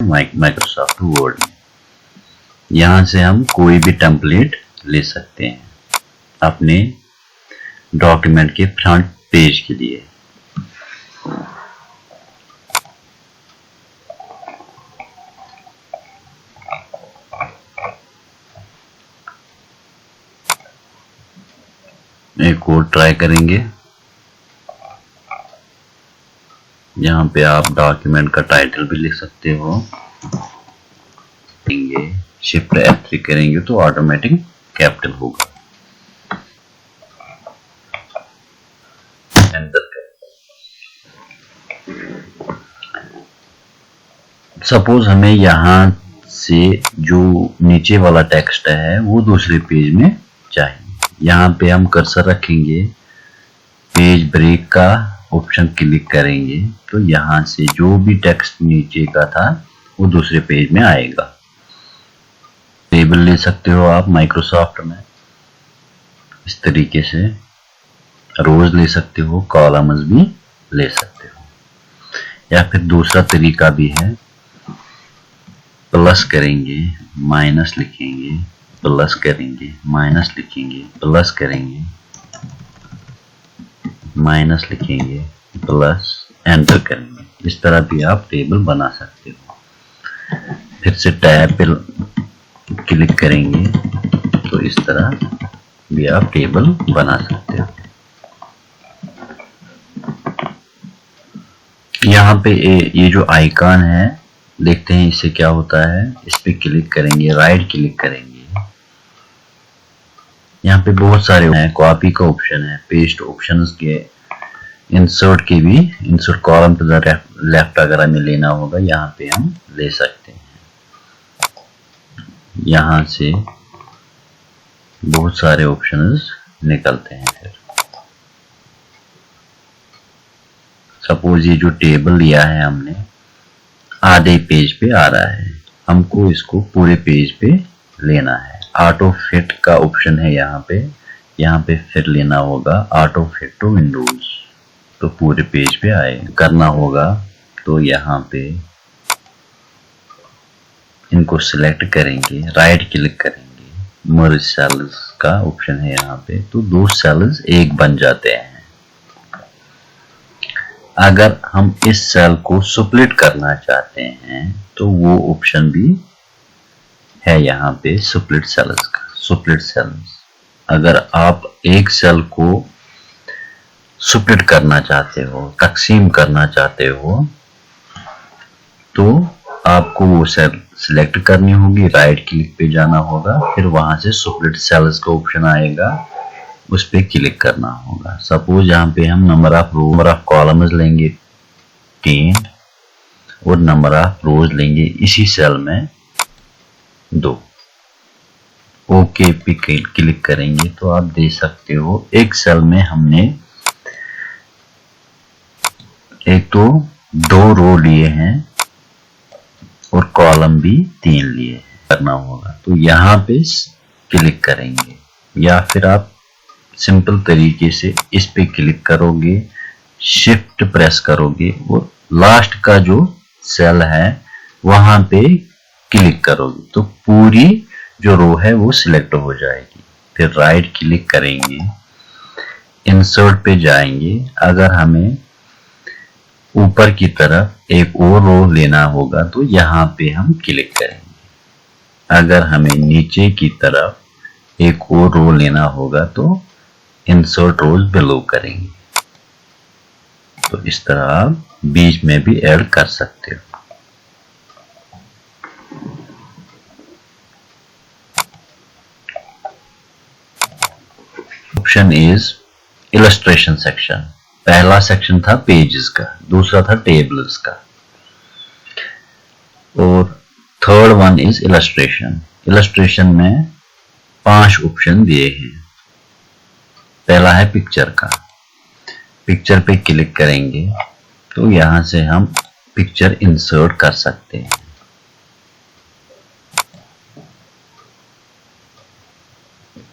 Microsoft word में। यहाँ से हम कोई भी टेम्पलेट ले सकते हैं अपने डॉक्यूमेंट के फ्रंट पेज के लिए। एक और ट्राई करेंगे। यहाँ पे आप डॉक्यूमेंट का टाइटल भी लिख सकते हो। शिफ्ट F3 करेंगे तो ऑटोमेटिक कैपिटल होगा। सपोज हमें यहाँ से जो नीचे वाला टेक्स्ट है वो दूसरे पेज में चाहिए। यहाँ पे हम कर्सर रखेंगे, पेज ब्रेक का ऑप्शन क्लिक करेंगे तो यहाँ से जो भी टेक्स्ट नीचे का था वो दूसरे पेज में आएगा। टेबल ले सकते हो आप माइक्रोसॉफ्ट में इस तरीके से, रोज ले सकते हो, कॉलम्स भी ले सकते हो। या फिर दूसरा तरीका भी है, प्लस करेंगे, माइनस लिखेंगे, प्लस करेंगे, माइनस लिखेंगे, प्लस करेंगे, माइनस लिखेंगे, प्लस एंटर करेंगे। इस तरह भी आप टेबल बना सकते हो। फिर से टैब पे क्लिक करेंगे तो इस तरह भी आप टेबल बना सकते हो। यहाँ पे ये जो आइकॉन है, देखते हैं इससे क्या होता है। इस पे क्लिक करेंगे, राइट क्लिक करेंगे, यहाँ पे बहुत सारे हैं। कॉपी का ऑप्शन है, पेस्ट ऑप्शंस के, इंसर्ट के भी, insert column to the left अगर हमें लेना होगा यहाँ पे हम ले सकते हैं। यहाँ से बहुत सारे ऑप्शंस निकलते हैं। फिर सपोज ये जो टेबल लिया है हमने आधे पेज पे आ रहा है, हमको इसको पूरे पेज पे लेना है। ऑटो फिट का ऑप्शन है यहाँ पे फिर लेना होगा ऑटो फिट टू विंडोज, तो पूरे पेज पे आए। करना होगा तो यहाँ पे इनको सिलेक्ट करेंगे, राइट क्लिक करेंगे, मर्ज सेल्स का ऑप्शन है यहाँ पे, तो दो सेल्स एक बन जाते हैं। अगर हम इस सेल को स्प्लिट करना चाहते हैं तो वो ऑप्शन भी है यहाँ पे, स्प्लिट सेल्स का। स्प्लिट सेल्स, अगर आप एक सेल को स्प्लिट करना चाहते हो, तकसीम करना चाहते हो, तो आपको वो सेल सिलेक्ट करनी होगी, राइट क्लिक पे जाना होगा, फिर वहां से स्प्लिट सेल्स का ऑप्शन आएगा, उस पे क्लिक करना होगा। सपोज यहाँ पे हम नंबर ऑफ कॉलम्स लेंगे 3 और नंबर ऑफ रोज लेंगे इसी सेल में 2। ओके पे क्लिक करेंगे तो आप देख सकते हो एक सेल में हमने एक तो 2 रो लिए हैं और कॉलम भी 3 लिए करना होगा, तो यहाँ पे क्लिक करेंगे। या फिर आप सिंपल तरीके से इस पे क्लिक करोगे, शिफ्ट प्रेस करोगे और लास्ट का जो सेल है वहां पे क्लिक करोगे तो पूरी जो रो है वो सिलेक्ट हो जाएगी। फिर राइट क्लिक करेंगे, इंसर्ट पे जाएंगे। अगर हमें ऊपर की तरफ एक और रो लेना होगा तो यहाँ पे हम क्लिक करेंगे। अगर हमें नीचे की तरफ एक और रो लेना होगा तो इंसर्ट रोज बिलो करेंगे। तो इस तरह आप बीच में भी ऐड कर सकते हो। Option is illustration section. पहला सेक्शन था पेजेस का, दूसरा था टेबल्स का, और third one is illustration. Illustration में 5 ऑप्शन दिए हैं। पहला है पिक्चर का, पिक्चर पे क्लिक करेंगे तो यहां से हम पिक्चर इंसर्ट कर सकते हैं।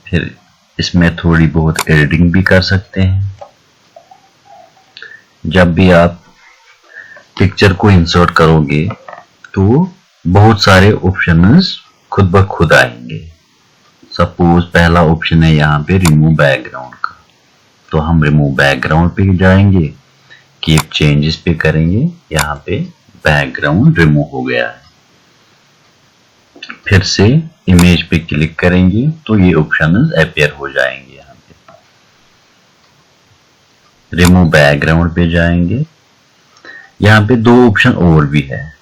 फिर इसमें थोड़ी बहुत एडिटिंग भी कर सकते हैं। जब भी आप पिक्चर को इंसर्ट करोगे तो बहुत सारे ऑप्शंस खुद ब खुद आएंगे। सपोज पहला ऑप्शन है यहाँ पे रिमूव बैकग्राउंड का, तो हम रिमूव बैकग्राउंड पे जाएंगे, कीप चेंजेस पे करेंगे, यहाँ पे बैकग्राउंड रिमूव हो गया है। फिर से इमेज पे क्लिक करेंगे तो ये ऑप्शंस अपीयर हो जाएंगे। यहाँ पे रिमूव बैकग्राउंड पे जाएंगे, यहाँ पे दो ऑप्शन और भी है,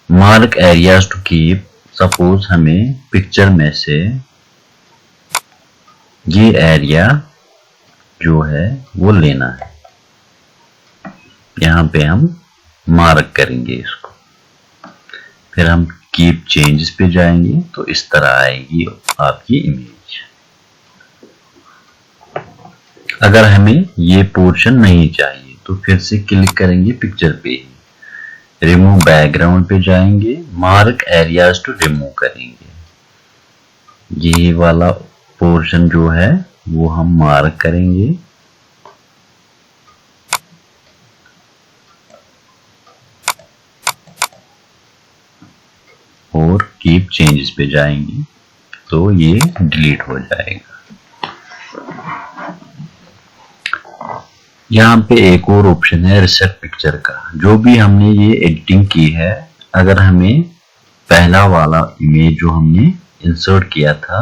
mark areas to keep. Suppose हमें पिक्चर में से ये एरिया जो है वो लेना है, यहाँ पे हम मार्क करेंगे इसको, फिर हम कीप चेंजेस पे जाएंगे तो इस तरह आएगी आपकी इमेज। अगर हमें ये पोर्शन नहीं चाहिए तो फिर से क्लिक करेंगे पिक्चर पे ही, रिमूव बैकग्राउंड पे जाएंगे, मार्क एरियाज टू रिमूव करेंगे, ये वाला पोर्शन जो है वो हम मार्क करेंगे और कीप चेंजेस पे जाएंगे तो ये डिलीट हो जाएगा। यहाँ पे एक और ऑप्शन है रिसेट पिक्चर का। जो भी हमने ये एडिटिंग की है, अगर हमें पहला वाला इमेज जो हमने इंसर्ट किया था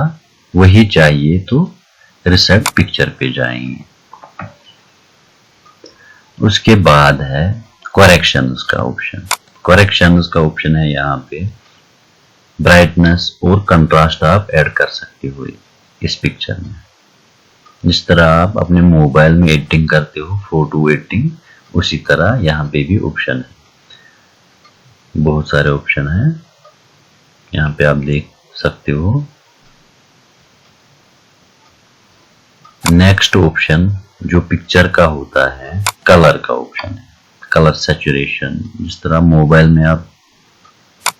वही चाहिए तो रिसेट पिक्चर पे जाएंगे। उसके बाद है करेक्शंस का ऑप्शन। करेक्शंस का ऑप्शन है यहाँ पे ब्राइटनेस और कंट्रास्ट आप ऐड कर सकते हो इस पिक्चर में। जिस तरह आप अपने मोबाइल में एडिटिंग करते हो फोटो एडिटिंग, उसी तरह यहाँ पे भी ऑप्शन है, बहुत सारे ऑप्शन हैं यहाँ पे आप देख सकते हो। नेक्स्ट ऑप्शन जो पिक्चर का होता है कलर का ऑप्शन है, कलर सैचुरेशन। जिस तरह मोबाइल में आप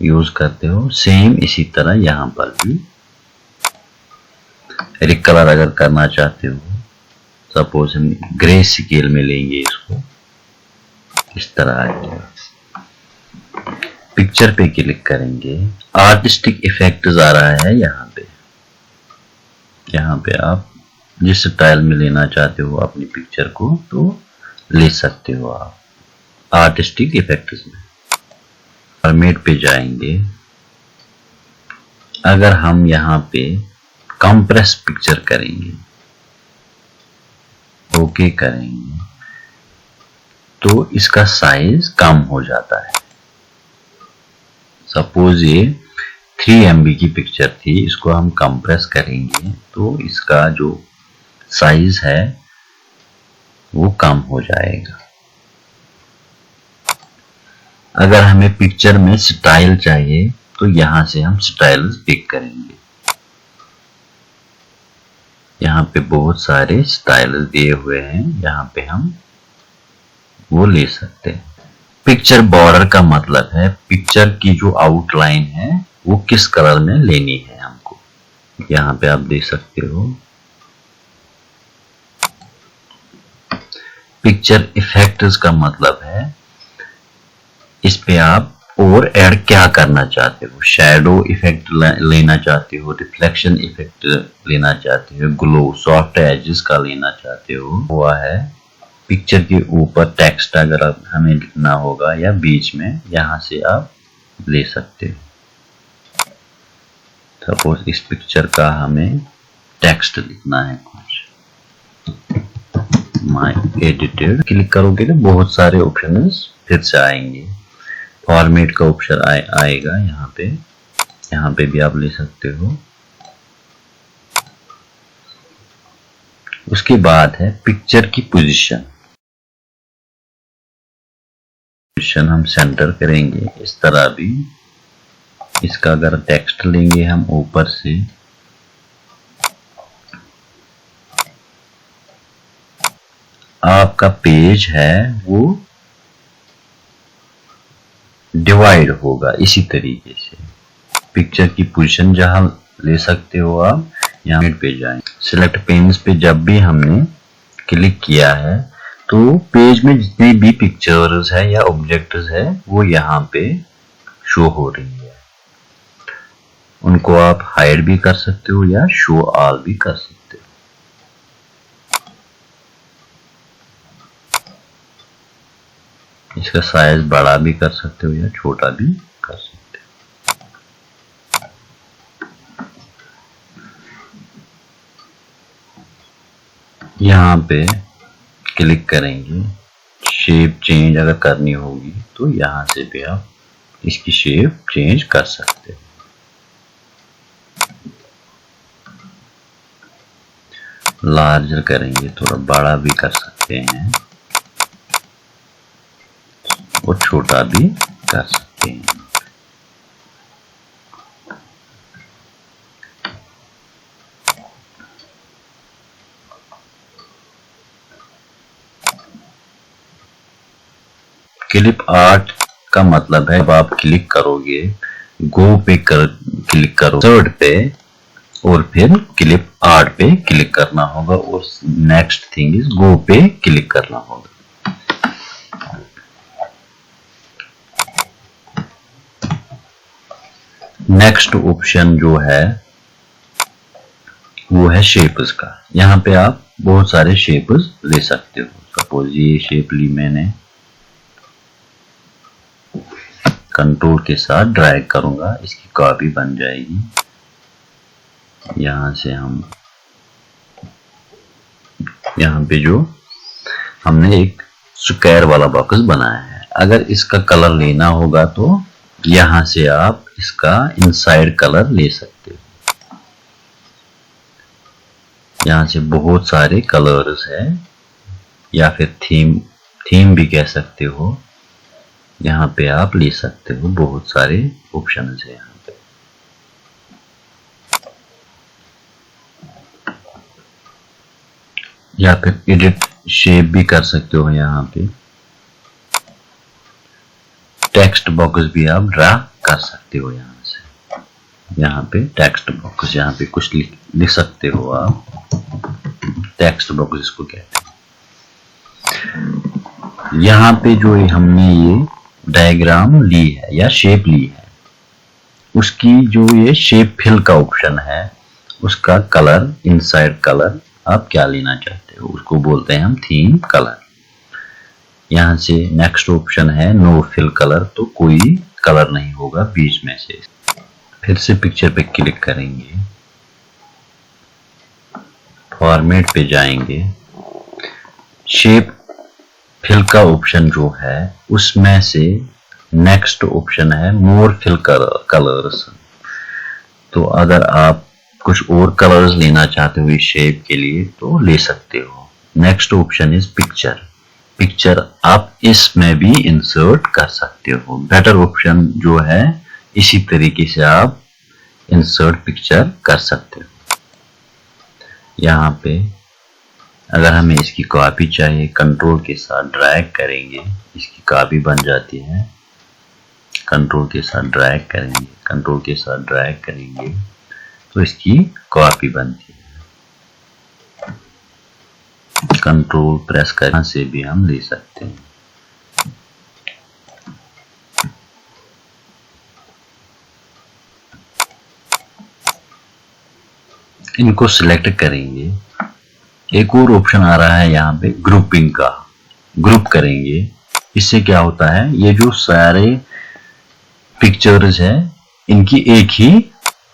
यूज करते हो सेम इसी तरह यहाँ पर भी रिकलर अगर करना चाहते हो, सपोज हम ग्रे स्केल में लेंगे इसको, इस तरह आएगा। पिक्चर पे क्लिक करेंगे, आर्टिस्टिक इफेक्ट्स आ रहा है यहाँ पे। यहाँ पे आप जिस स्टाइल में लेना चाहते हो अपनी पिक्चर को तो ले सकते हो आप आर्टिस्टिक इफेक्ट्स में। फॉर्मेट पे जाएंगे, अगर हम यहाँ पे कंप्रेस पिक्चर करेंगे, ओके करेंगे तो इसका साइज कम हो जाता है। सपोज ये 3 MB की पिक्चर थी, इसको हम कंप्रेस करेंगे तो इसका जो साइज है वो कम हो जाएगा। अगर हमें पिक्चर में स्टाइल चाहिए तो यहां से हम स्टाइल पिक करेंगे। यहाँ पे बहुत सारे स्टाइल दिए हुए हैं, यहाँ पे हम वो ले सकते हैं। पिक्चर बॉर्डर का मतलब है पिक्चर की जो आउटलाइन है वो किस कलर में लेनी है हमको। यहाँ पे आप देख सकते हो। पिक्चर इफेक्ट्स का मतलब है इस पे आप और ऐड क्या करना चाहते हो। शैडो इफेक्ट लेना चाहते हो, रिफ्लेक्शन इफेक्ट लेना चाहते हो, ग्लो सॉफ्ट एजेस का लेना चाहते हो, हुआ है पिक्चर के ऊपर टेक्स्ट अगर आप हमें लिखना होगा या बीच में, यहाँ से आप ले सकते हो। सपोज इस पिक्चर का हमें टेक्स्ट लिखना है कुछ, माय एडिटेड क्लिक करोगे तो बहुत सारे ऑप्शंस फिर से आएंगे। फॉर्मेट का ऑप्शन आएगा यहाँ पे भी आप ले सकते हो। उसके बाद है पिक्चर की पोजीशन हम सेंटर करेंगे इस तरह भी। इसका अगर टेक्स्ट लेंगे हम ऊपर से, आपका पेज है वो डिवाइड होगा इसी तरीके से। पिक्चर की पोजीशन जहां ले सकते हो आप, यहाँ पे जाएं, सिलेक्ट पेन्स पे जब भी हमने क्लिक किया है तो पेज में जितने भी पिक्चर्स है या ऑब्जेक्ट्स है वो यहाँ पे शो हो रही है। उनको आप हाइड भी कर सकते हो या शो ऑल भी कर सकते हो। इसका साइज बड़ा भी कर सकते हो या छोटा भी कर सकते हो। यहाँ पे क्लिक करेंगे, शेप चेंज अगर करनी होगी तो यहाँ से भी आप इसकी शेप चेंज कर सकते हो। लार्जर करेंगे, थोड़ा बड़ा भी कर सकते हैं और छोटा भी कर सकते हैं। क्लिप आर्ट का मतलब है, जब आप क्लिक करोगे, गो पे क्लिक करो थर्ड पे और फिर क्लिप आर्ट पे क्लिक करना होगा और नेक्स्ट थिंग इज गो पे क्लिक करना होगा। नेक्स्ट ऑप्शन जो है वो है शेप्स का। यहाँ पे आप बहुत सारे शेप्स ले सकते हो। सपोज ये शेप ली मैंने, कंट्रोल के साथ ड्रैग करूंगा, इसकी कॉपी बन जाएगी। यहां से हम यहाँ पे जो हमने एक स्क्वायर वाला बॉक्स बनाया है, अगर इसका कलर लेना होगा तो यहां से आप इसका इनसाइड कलर ले सकते हो। यहां से बहुत सारे कलर्स है या फिर थीम भी कह सकते हो, यहाँ पे आप ले सकते हो। बहुत सारे ऑप्शंस है यहाँ पे। या फिर एडिट शेप भी कर सकते हो। यहाँ पे टेक्स्ट बॉक्स भी आप ड्रा कर सकते हो। यहाँ से यहाँ पे टेक्स्ट बॉक्स, यहाँ पे कुछ लिख सकते हो आप। टेक्स्ट बॉक्स इसको कहते हैं। यहाँ पे जो हमने ये डायग्राम ली है या शेप ली है, उसकी जो ये शेप फिल का ऑप्शन है, उसका कलर, इनसाइड कलर आप क्या लेना चाहते हो, उसको बोलते हैं हम थीम कलर। यहाँ से नेक्स्ट ऑप्शन है नो फिल कलर, तो कोई कलर नहीं होगा बीच में से। फिर से पिक्चर पे क्लिक करेंगे, फॉर्मेट पे जाएंगे, शेप फिल का ऑप्शन जो है उसमें से नेक्स्ट ऑप्शन है मोर फिल कलर्स। तो अगर आप कुछ और कलर्स लेना चाहते हो इस शेप के लिए तो ले सकते हो। Next option is picture. Picture आप इसमें भी इंसर्ट कर सकते हो। बेटर ऑप्शन जो है, इसी तरीके से आप इंसर्ट पिक्चर कर सकते हो। यहाँ पे अगर हमें इसकी कॉपी चाहिए, कंट्रोल के साथ ड्रैग करेंगे, इसकी कॉपी बन जाती है। कंट्रोल के साथ ड्रैग करेंगे, कंट्रोल के साथ ड्रैग करेंगे तो इसकी कॉपी बनती है। कंट्रोल प्रेस करने से भी हम ले सकते हैं। इनको सिलेक्ट करेंगे। एक और ऑप्शन आ रहा है यहाँ पे ग्रुपिंग का। ग्रुप करेंगे, इससे क्या होता है, ये जो सारे पिक्चर्स है इनकी एक ही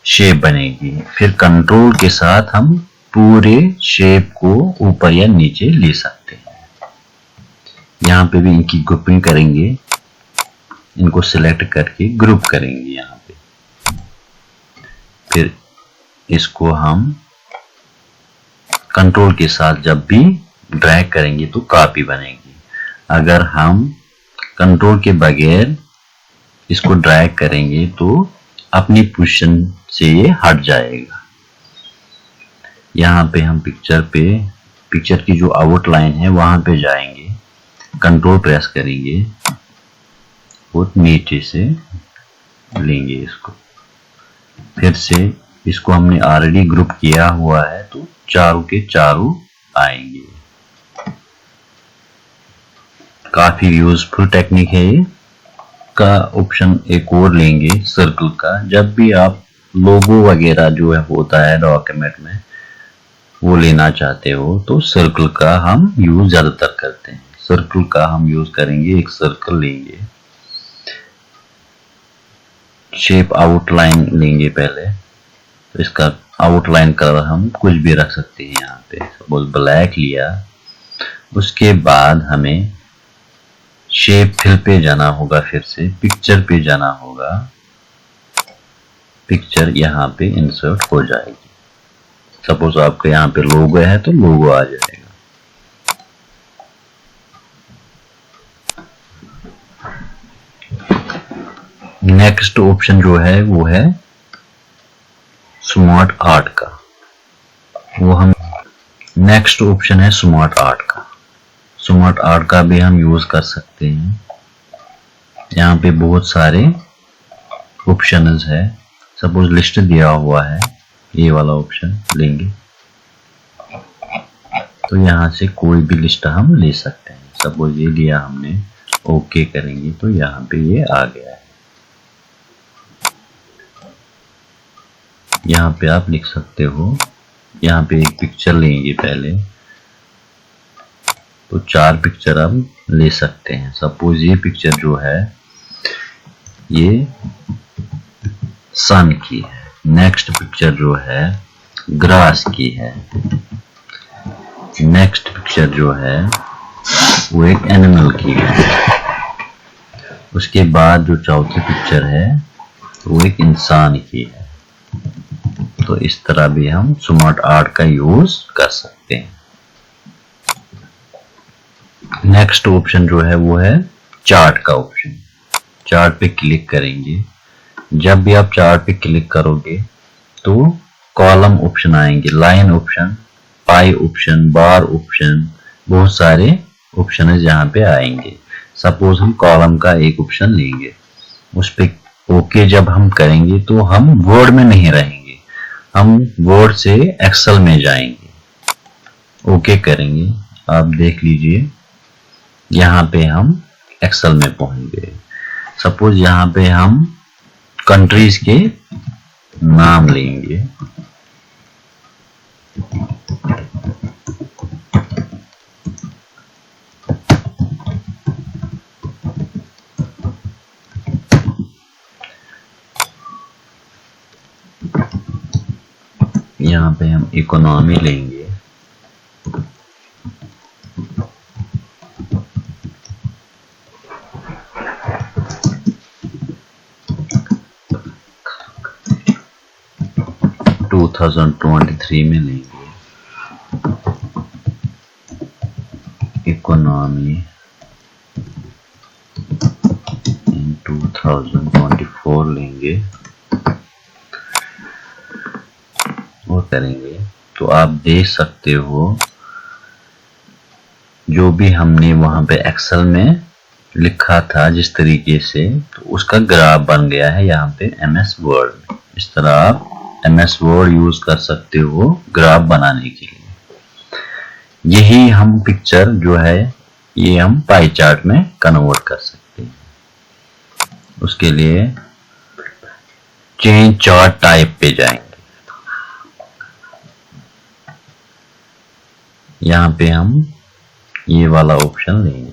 शेप बनेगी। फिर कंट्रोल के साथ हम पूरे शेप को ऊपर या नीचे ले सकते हैं। यहाँ पे भी इनकी ग्रुपिंग करेंगे, इनको सिलेक्ट करके ग्रुप करेंगे यहाँ पे। फिर इसको हम कंट्रोल के साथ जब भी ड्रैग करेंगे तो कॉपी बनेगी। अगर हम कंट्रोल के बगैर इसको ड्रैग करेंगे तो अपनी पोजीशन से ये हट जाएगा। यहाँ पे हम पिक्चर की जो आउटलाइन है वहां पे जाएंगे, कंट्रोल प्रेस करेंगे और नीचे से लेंगे इसको। फिर से इसको हमने ऑलरेडी ग्रुप किया हुआ है तो चारों के चारों आएंगे। काफी यूजफुल टेक्निक है ये। का ऑप्शन एक और लेंगे सर्कल का। जब भी आप लोगो वगैरह जो है होता है डॉक्यूमेंट में वो लेना चाहते हो तो सर्कल का हम यूज ज्यादातर करते हैं। सर्कल का हम यूज करेंगे, एक सर्कल लेंगे, शेप आउटलाइन लेंगे पहले। तो इसका आउटलाइन कलर हम कुछ भी रख सकते हैं। यहाँ पे सपोज ब्लैक लिया, उसके बाद हमें शेप फिल पे जाना होगा, फिर से पिक्चर पे जाना होगा। पिक्चर यहाँ पे इंसर्ट हो जाएगी। सपोज आपके यहाँ पे लोगो है तो लोगो आ जाएगा। नेक्स्ट ऑप्शन जो है वो है स्मार्ट आर्ट का। वो हम नेक्स्ट ऑप्शन है स्मार्ट आर्ट का। स्मार्ट आर्ट का भी हम यूज कर सकते हैं। यहाँ पे बहुत सारे ऑप्शंस है। सपोज लिस्ट दिया हुआ है, ये वाला ऑप्शन लेंगे तो यहाँ से कोई भी लिस्ट हम ले सकते हैं। सपोज ये लिया हमने, ओके करेंगे तो यहाँ पे ये आ गया है। यहाँ पे आप लिख सकते हो। यहाँ पे एक पिक्चर लेंगे पहले, तो 4 पिक्चर हम ले सकते हैं। सपोज ये पिक्चर जो है ये सन की है। नेक्स्ट पिक्चर जो है ग्रास की है। नेक्स्ट पिक्चर जो है वो एक एनिमल की है। उसके बाद जो चौथी पिक्चर है वो एक इंसान की है। तो इस तरह भी हम स्मार्ट आर्ट का यूज कर सकते हैं। नेक्स्ट ऑप्शन जो है वो है चार्ट का ऑप्शन। चार्ट पे क्लिक करेंगे। जब भी आप चार्ट पे क्लिक करोगे तो कॉलम ऑप्शन आएंगे, लाइन ऑप्शन, पाई ऑप्शन, बार ऑप्शन, बहुत सारे ऑप्शन यहाँ पे आएंगे। सपोज हम कॉलम का एक ऑप्शन लेंगे, उस पे ओके जब हम करेंगे तो हम वर्ड में नहीं रहेंगे, हम वर्ड से एक्सेल में जाएंगे। ओके करेंगे, आप देख लीजिए यहाँ पे हम एक्सेल में पहुंच गए। सपोज यहाँ पे हम कंट्रीज के नाम लेंगे। यहाँ पे हम इकोनॉमी लेंगे। टू 2023 में लेंगे इकोनॉमी इन 2024 लेंगे और करेंगे। तो आप देख सकते हो जो भी हमने वहां पे एक्सेल में लिखा था जिस तरीके से, तो उसका ग्राफ बन गया है यहाँ पे MS वर्ड में। इस तरह आप MS वर्ड यूज कर सकते हो ग्राफ बनाने के लिए। यही हम पिक्चर जो है ये हम पाई चार्ट में कन्वर्ट कर सकते हैं। उसके लिए चेंज चार्ट टाइप पे जाएंगे। यहाँ पे हम ये वाला ऑप्शन लेंगे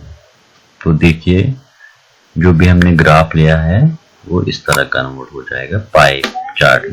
तो देखिए जो भी हमने ग्राफ लिया है वो इस तरह कन्वर्ट हो जाएगा पाई चार्ट।